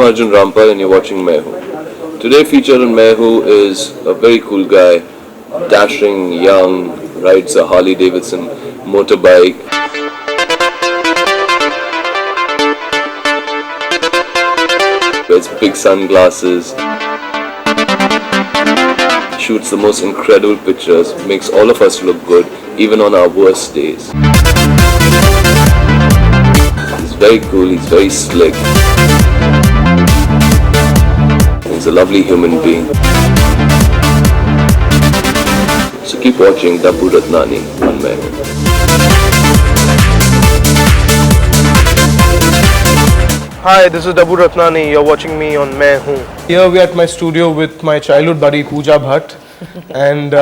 I'm Arjun Rampal and you're watching Main Hoon. Today featured on Main Hoon is a very cool guy, dashing, young, rides a Harley Davidson motorbike. Wears big sunglasses, shoots the most incredible pictures, makes all of us look good even on our worst days. He's very cool, he's very slick. He's a lovely human being. So keep watching Dabbu Ratnani on Main Hoon. Hi, this is Dabbu Ratnani. You're watching me on Main Hoon. Here we are at my studio with my childhood buddy Pooja Bhatt, and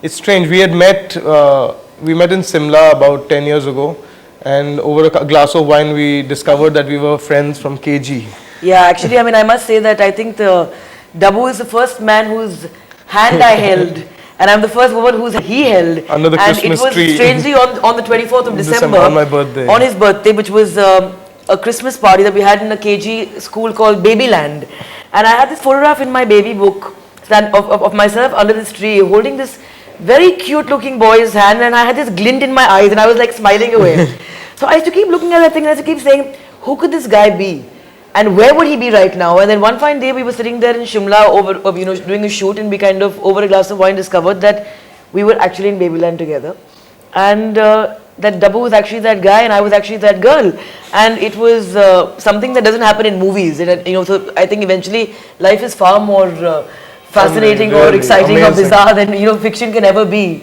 it's strange. We met in Simla about 10 years ago, and over a glass of wine we discovered that we were friends from KG. Yeah, actually, I mean, I must say that I think Dabbu is the first man whose hand I held. And I'm the first woman who's he held. Under the Christmas tree. And it was strangely on the 24th of December. On my birthday. On his birthday, which was a Christmas party that we had in a KG school called Babyland. And I had this photograph in my baby book of myself under this tree holding this very cute looking boy's hand, and I had this glint in my eyes and I was like smiling away. So I used to keep looking at that thing and I used to keep saying, who could this guy be? And where would he be right now? And then one fine day we were sitting there in Shimla doing a shoot, and we kind of over a glass of wine discovered that we were actually in Babyland together. And that Dabbu was actually that guy and I was actually that girl. And it was something that doesn't happen in movies. So I think eventually life is far more fascinating or exciting or bizarre than fiction can ever be.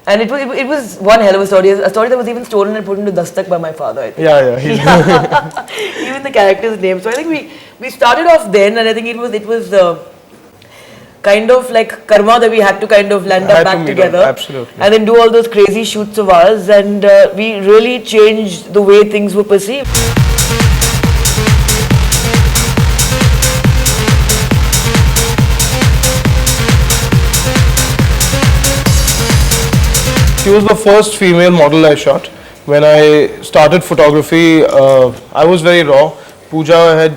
And it was one hell of a story that was even stolen and put into Dastak by my father, I think. Yeah. Even the character's name. So I think we started off then, and I think it was kind of like karma that we had to kind of land up back together. Absolutely. And then do all those crazy shoots of ours, and we really changed the way things were perceived. She was the first female model I shot. When I started photography, I was very raw. Pooja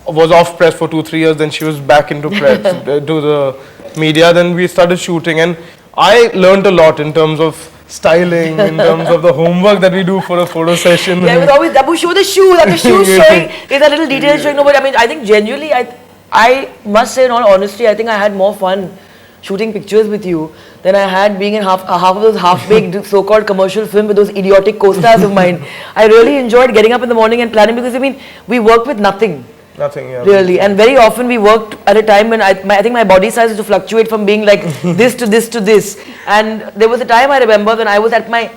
was off press for 2-3 years, then she was back into press, to the media. Then we started shooting, and I learned a lot in terms of styling, in terms of the homework that we do for a photo session. Yeah, it was always Dabbu, show the shoe, like the shoe showing, is a little detail showing. No, but I mean, I think genuinely, I must say in all honesty, I think I had more fun shooting pictures with you than I had being in half of those half-baked so-called commercial film with those idiotic co-stars of mine. I really enjoyed getting up in the morning and planning, because I mean, we worked with nothing. Nothing, yeah. Really, and very often we worked at a time when I think my body size used to fluctuate from being like this to this to this. And there was a time I remember when I was at my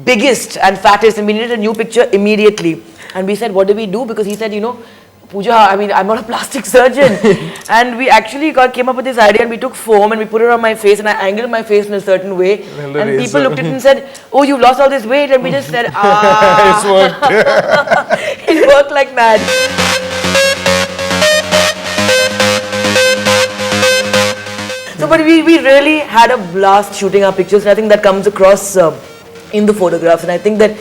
biggest and fattest, and we needed a new picture immediately. And we said, what do we do? Because he said, Pooja, I mean, I'm not a plastic surgeon. And we actually came up with this idea, and we took foam and we put it on my face, and I angled my face in a certain way. And people looked at it and said, oh, you've lost all this weight. And we just said, It's worked. It worked like mad. So, but we really had a blast shooting our pictures, and I think that comes across in the photographs. And I think that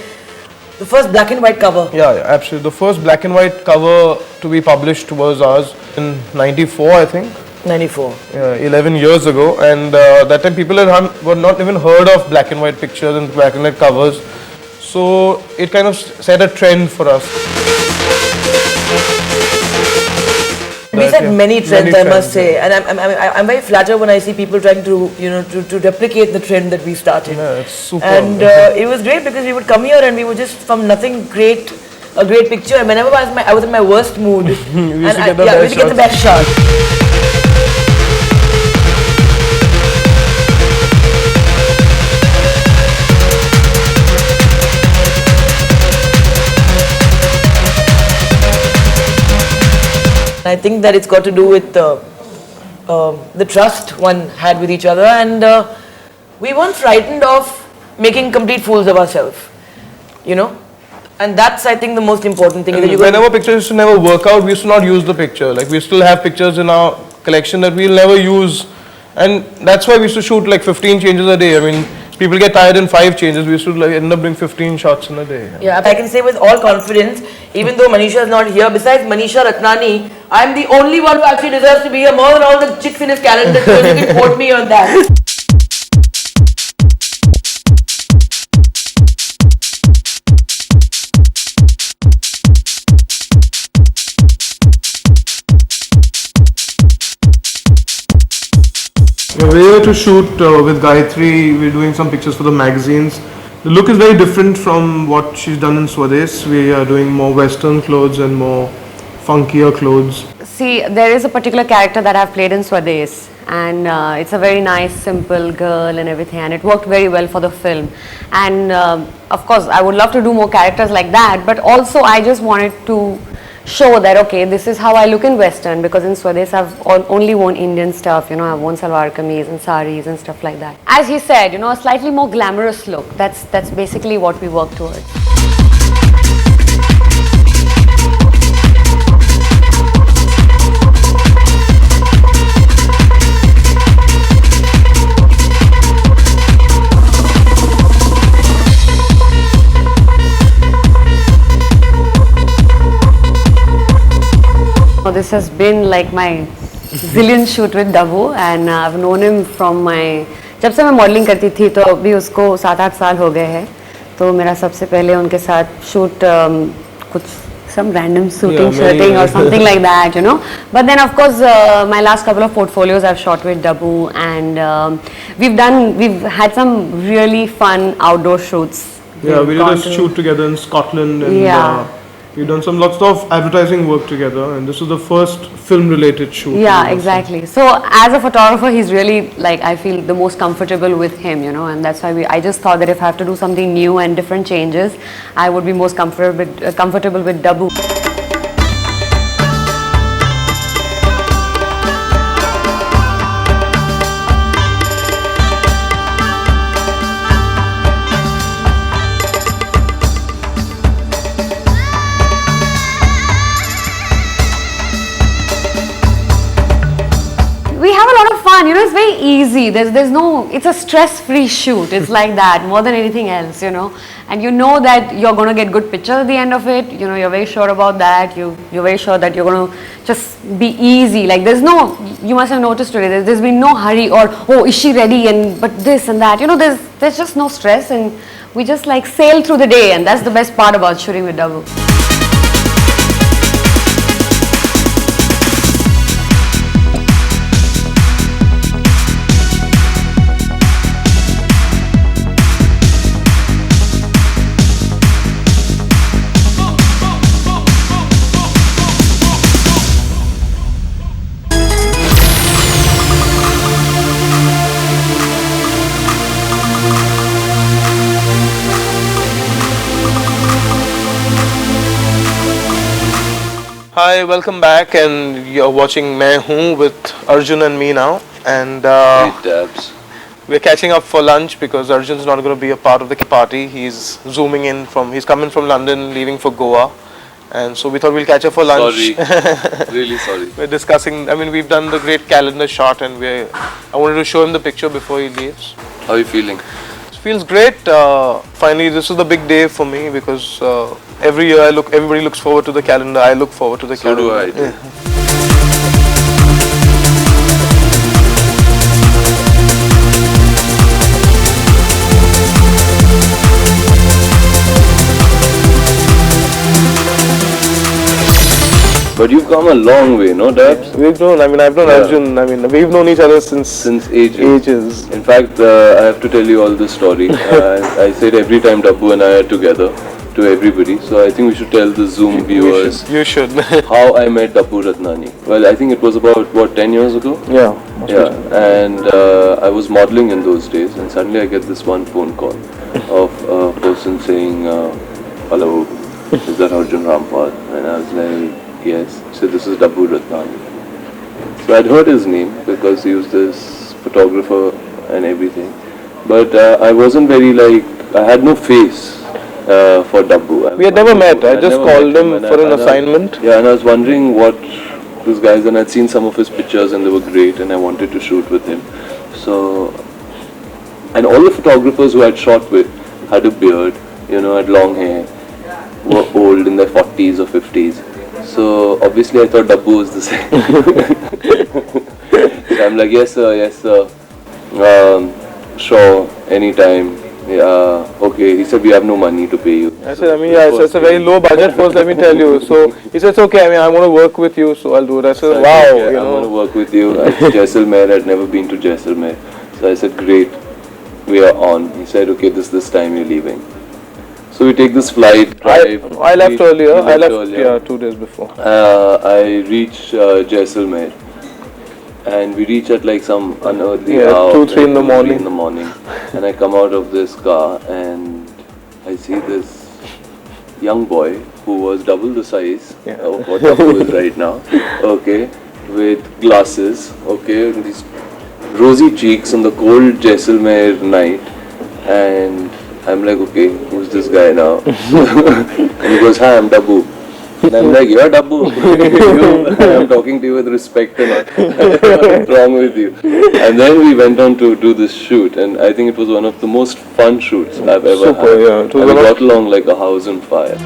the first black and white cover. Yeah, absolutely. The first black and white cover to be published was ours in 94, I think. 94. Yeah, 11 years ago. And that time people were not even heard of black and white pictures and black and white covers. So it kind of set a trend for us. We set many trends, I must say, and I'm very flattered when I see people trying to to replicate the trend that we started. Yeah, it's super. And it was great because we would come here and we would just from nothing create a great picture. And whenever I was in my worst mood, we used to get the best shot. I think that it's got to do with the trust one had with each other, and we weren't frightened of making complete fools of ourselves, and that's, I think, the most important thing. Whenever pictures used to never work out, we used to not use the picture. Like, we still have pictures in our collection that we'll never use, and that's why we used to shoot like 15 changes a day. I mean, people get tired in 5 changes. We used to like end up doing 15 shots in a day. Yeah, I can say with all confidence, even though Manisha is not here, besides Manisha Ratnani, I'm the only one who actually deserves to be here more than all the chicks in his calendar, so you can quote me on that. We're here to shoot with Gayatri. We're doing some pictures for the magazines. The look is very different from what she's done in Swades. We are doing more Western clothes and more funkier clothes. See, there is a particular character that I've played in Swades, and it's a very nice, simple girl and everything, and it worked very well for the film. And of course, I would love to do more characters like that, but also I just wanted to show that, okay, this is how I look in Western, because in Swades I've only worn Indian stuff, you know, I've worn salwar kameez and saris and stuff like that. As he said, you know, a slightly more glamorous look, that's basically what we work towards. This has been like my zillion shoot with Dabu, and I've known him from my, जब से मैं modelling करती थी तो अभी उसको 7-8 साल हो गए हैं, तो मेरा सबसे पहले उनके साथ शूट कुछ some random shooting or something like that, you know. But then of course my last couple of portfolios I've shot with Dabu, and we've had some really fun outdoor shoots. Yeah, we did a shoot together in Scotland, and we've done lots of advertising work together, and this was the first film-related shoot. Yeah, exactly. So as a photographer, he's really, like, I feel the most comfortable with him, you know, and that's why I just thought that if I have to do something new and different changes, I would be most comfortable with Dabu. We have a lot of fun, you know, it's very easy. There's no, it's a stress-free shoot. It's like that more than anything else, you know. And you know that you're going to get good pictures at the end of it. You know, you're very sure about that. You're very sure that you're going to just be easy. Like there's no, you must have noticed today, there's been no hurry or, oh, is she ready, and but this and that. You know, there's just no stress, and we just like sail through the day, and that's the best part about shooting with Dabu. Hi, welcome back, and you're watching Main Hoon with Arjun and me now, and Great dabs. we're catching up for lunch because Arjun's not going to be a part of the party. He's zooming in he's coming from London, leaving for Goa, and so we thought we'll catch up for lunch. Sorry, really sorry. We're discussing, I mean, we've done the great calendar shot, and I wanted to show him the picture before he leaves. How are you feeling? It feels great. Finally, this is the big day for me because every year everybody looks forward to the calendar. I look forward to the calendar. So do I. Yeah. But you've come a long way, no, Dabs? We've known, I mean, I've known Arjun, I mean, we've known each other since ages. In fact, I have to tell you all this story. I said every time Dabu and I are together to everybody, so I think we should tell the Zoom viewers You should. how I met Dabu Ratnani. Well, I think it was about, what, 10 years ago? Yeah. And I was modeling in those days, and suddenly I get this one phone call of a person saying, hello, is that Arjun Rampal? And I was like, yes. So this is Dabu Ratnani. So I'd heard his name because he was this photographer and everything. But I wasn't very I had no face for Dabu. We had never met. I just called him for an assignment. Yeah, and I was wondering what this guy's, and I'd seen some of his pictures and they were great, and I wanted to shoot with him. So And all the photographers who I'd shot with had a beard, had long hair, were old in their 40s or 50s. So obviously I thought Dabbu was the same. So I'm like, yes sir, sure, anytime. Yeah, okay. He said, we have no money to pay you. I said, it's a very low budget first, let me tell you. So he said, it's okay, I want to work with you, so I'll do it. I said, wow, I want to work with you. Jaisalmer, I'd never been to Jaisalmer. So I said, great, we are on. He said, okay, this time you're leaving. So we take this flight, drive. I left earlier. I left 2 days before. I reach Jaisalmer. And we reach at like some unearthly hour, 2-3 in the morning. 3 in the morning. And I come out of this car and I see this young boy who was double the size of what Dabbu is right now. Okay, with glasses. Okay, and these rosy cheeks on the cold Jaisalmer night. And I'm like, okay, who's this guy now? And he goes, hi, I'm Dabbu. And I'm like, you're Dabbu. I'm talking to you with respect and what's wrong with you? And then we went on to do this shoot, and I think it was one of the most fun shoots I've ever had. Yeah. And we got along like a house on fire.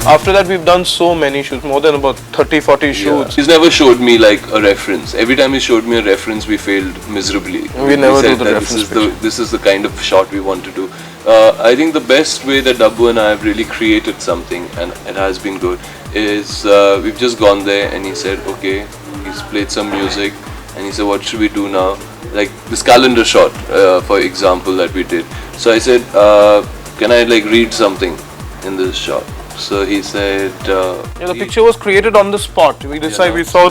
After that, we've done so many shoots, more than about 30-40 shoots. He's never showed me like a reference. Every time he showed me a reference, we failed miserably. We never said do the that reference this is the kind of shot we want to do. I think the best way that Dabbu and I have really created something, and it has been good, is we've just gone there and he said, okay, he's played some music, and he said, what should we do now? Like this calendar shot, for example, that we did. So I said, can I like read something in this shot? So he said, the picture was created on the spot. We decided, we saw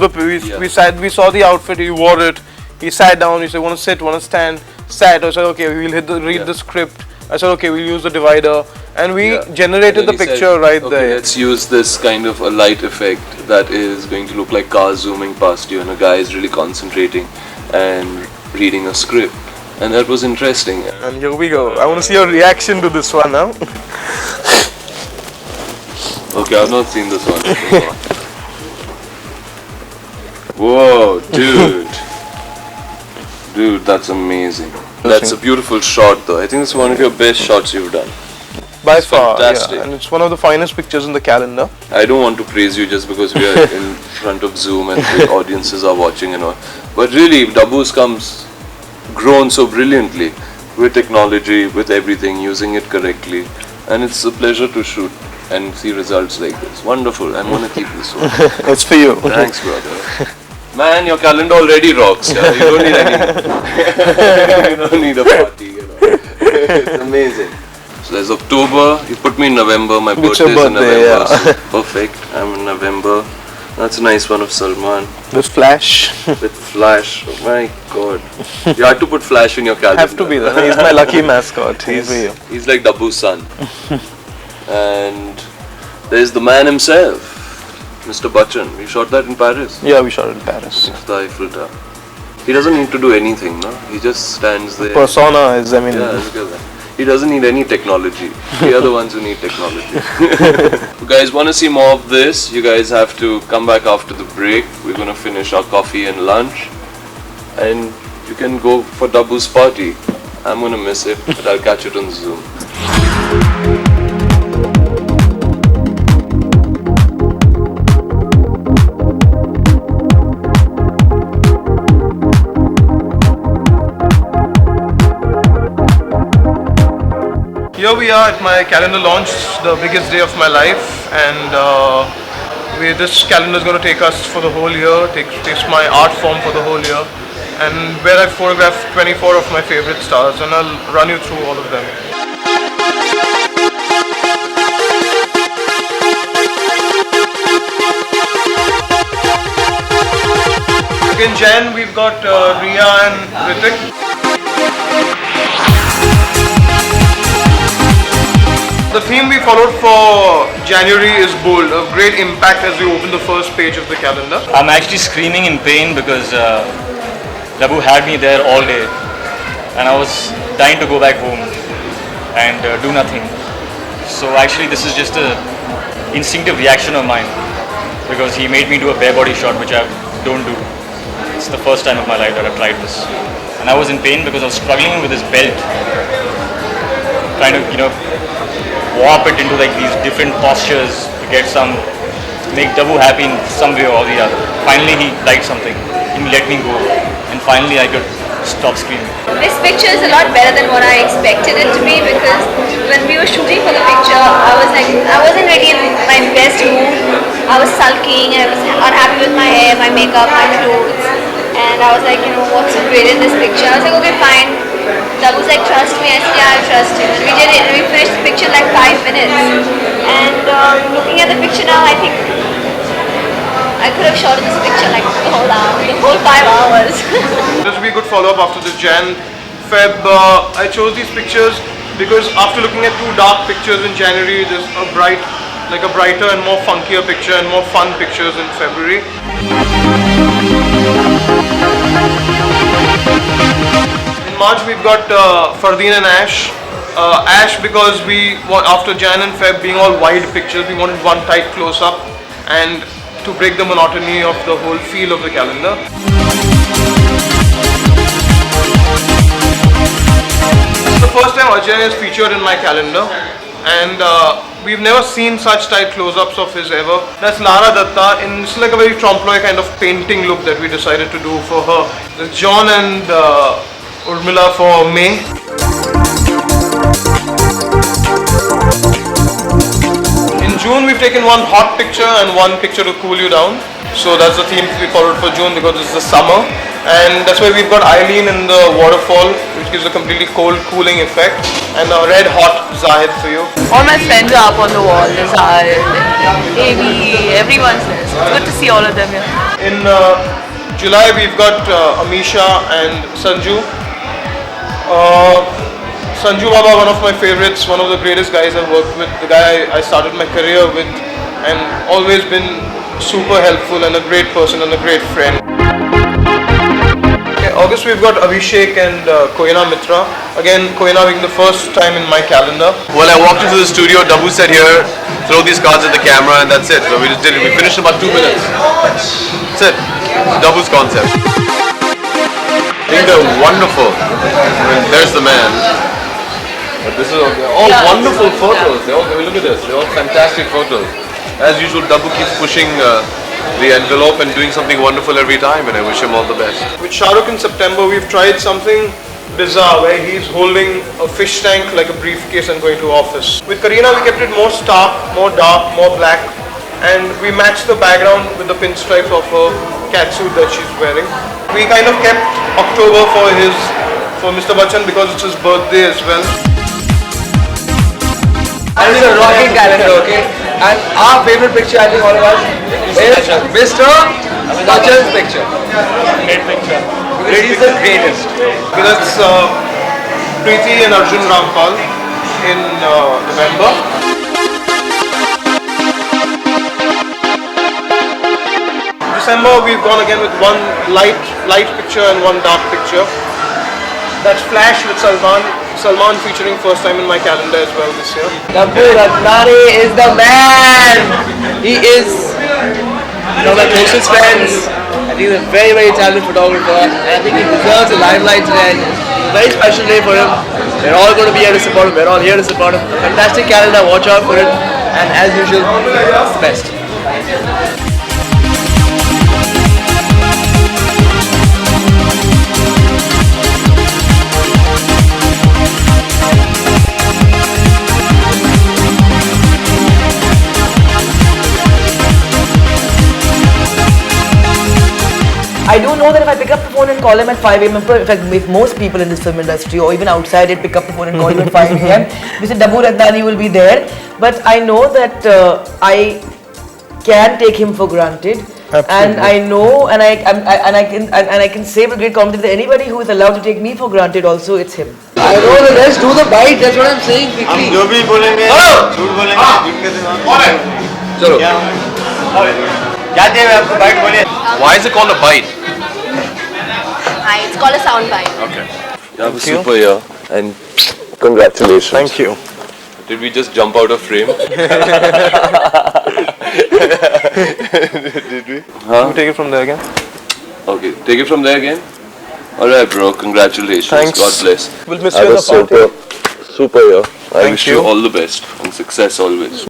we saw the outfit, he wore it, he sat down, he said, want to sit, want to stand, sat. I said, okay, we'll read the script. I said, okay, we'll use the divider, and we generated the picture right there. Let's use this kind of a light effect that is going to look like cars zooming past you, and a guy is really concentrating and reading a script. And that was interesting. And here we go. I want to see your reaction to this one now. Okay, I've not seen this one before. Whoa, dude. Dude, that's amazing. That's a beautiful shot though. I think it's one of your best shots you've done. By It's far, fantastic. and it's one of the finest pictures in the calendar. I don't want to praise you just because we are in front of Zoom and the audiences are watching and all. But really, Dabbu's comes grown so brilliantly with technology, with everything, using it correctly. And it's a pleasure to shoot and see results like this. Wonderful. I'm going to keep this one. It's for you. Thanks, brother. Man, your calendar already rocks. Yeah? You don't need any more. You don't need a party. It's amazing. So there's October. You put me in November. My birthday is in November. So perfect. I'm in November. That's a nice one of Salman. With Flash. With Flash. Oh my God. You had to put Flash in your calendar. Have to be there. He's my lucky mascot. He's for you. He's like Dabbu's son. And there's the man himself, Mr. Bachchan. We shot that in Paris. Yeah, we shot it in Paris. It's the Eiffel Tower. He doesn't need to do anything, no? He just stands there. Persona is, Yeah, look at that. He doesn't need any technology. We are the ones who need technology. If you guys want to see more of this, you guys have to come back after the break. We're going to finish our coffee and lunch. And you can go for Dabbu's party. I'm going to miss it, but I'll catch it on Zoom. Here we are at my calendar launch, the biggest day of my life, and this calendar is going to take us for the whole year, takes my art form for the whole year, and where I photographed 24 of my favorite stars, and I'll run you through all of them. In Jan, we've got Riya and Ritik. The theme we followed for January is bold, a great impact as we open the first page of the calendar. I'm actually screaming in pain because Dabbu had me there all day and I was dying to go back home and do nothing. So actually this is just a instinctive reaction of mine because he made me do a bare body shot which I don't do. It's the first time of my life that I've tried this. And I was in pain because I was struggling with this belt. Trying to, warp it into like these different postures to make Dabu happy in some way or the other. Finally he liked something. He let me go. And finally I could stop screaming. This picture is a lot better than what I expected it to be because when we were shooting for the picture, I wasn't really in my best mood. I was sulking and I was unhappy with my hair, my makeup, my clothes. And I was like, what's so great in this picture? I was like, okay, fine. Dabu was like, trust me. I said, yeah, I trust you. And we did it. And we finished the picture in like 5 minutes. And looking at the picture now, I think I could have shot this picture like the whole 5 hours. This will be a good follow-up after the Jan, Feb. I chose these pictures because after looking at 2 dark pictures in January, there's a brighter and more funkier picture and more fun pictures in February. In March we've got Fardeen and Ash. Ash because after Jan and Feb being all wide pictures, we wanted one tight close-up and to break the monotony of the whole feel of the calendar. It's the first time Ajay is featured in my calendar and we've never seen such tight close-ups of his ever. That's Lara Datta in it's like a very trompe-l'oeil kind of painting look that we decided to do for her. There's John and Urmila for May. In June we've taken one hot picture and one picture to cool you down. So that's the theme we followed for June because it's the summer. And that's why we've got Eileen in the waterfall, which gives a completely cold cooling effect. And a red hot Zahid for you. All my friends are up on the wall. There's Zahid, Amy, everyone's there. So it's good to see all of them here. In July we've got Amisha and Sanju. Sanju Baba, one of my favorites, one of the greatest guys I've worked with, the guy I started my career with and always been super helpful and a great person and a great friend. Okay, August we've got Abhishek and Koina Mitra. Again, Koina being the first time in my calendar. Well, I walked into the studio, Dabu said here, throw these cards at the camera and that's it. So we just did it. We finished in about 2 minutes. That's it. Dabu's concept. I think they're wonderful. I mean, there's the man. But this is all wonderful photos. Look at this. They're all fantastic photos. As usual, Dabu keeps pushing the envelope and doing something wonderful every time and I wish him all the best. With Shah Rukh in September, we've tried something bizarre where he's holding a fish tank like a briefcase and going to office. With Kareena, we kept it more stark, more dark, more black and we matched the background with the pinstripes of her catsuit that she's wearing. We kind of kept October for Mr. Bachchan because it's his birthday as well. And it's a rocking calendar, okay? And our favorite picture, I think all of us, is Mr. Bachchan's picture. Great picture. Because he's the greatest. Because that's Preeti and Arjun Rampal in November. December we've gone again with one light picture and one dark picture. That's Flash with Salman featuring first time in my calendar as well this year. Dabu Ratnani is the man! He is one of my closest friends and he's a very, very talented photographer and I think he deserves a limelight today. It's a very special day for him. We're all going to be here to support him. We're all here to support him. A fantastic calendar, watch out for it and as usual, the best. I do know that if I pick up the phone and call him at 5 a.m, in fact, if most people in this film industry or even outside it pick up the phone and call him at 5 a.m, we say Dabu Ratnani will be there. But I know that I can take him for granted. Absolutely. And I know, and I can say with great confidence that anybody who is allowed to take me for granted also, it's him. I know the rest, do the bite, that's what I'm saying quickly. जो भी बोलेंगे झूठ बोलेंगे झूठ के दिमाग चलो. क्या चाहिए आपको बाइट बोलिए Why is it called a bite? Hi, it's called a sound bite. Okay. You have a super year and congratulations. Thank you. Did we just jump out of frame? Did we? Huh? Take it from there again. Okay, take it from there again. Alright, bro. Congratulations. Thanks. God bless. We'll miss I you in was the party. super here. I Thank wish you. you all the best and success always.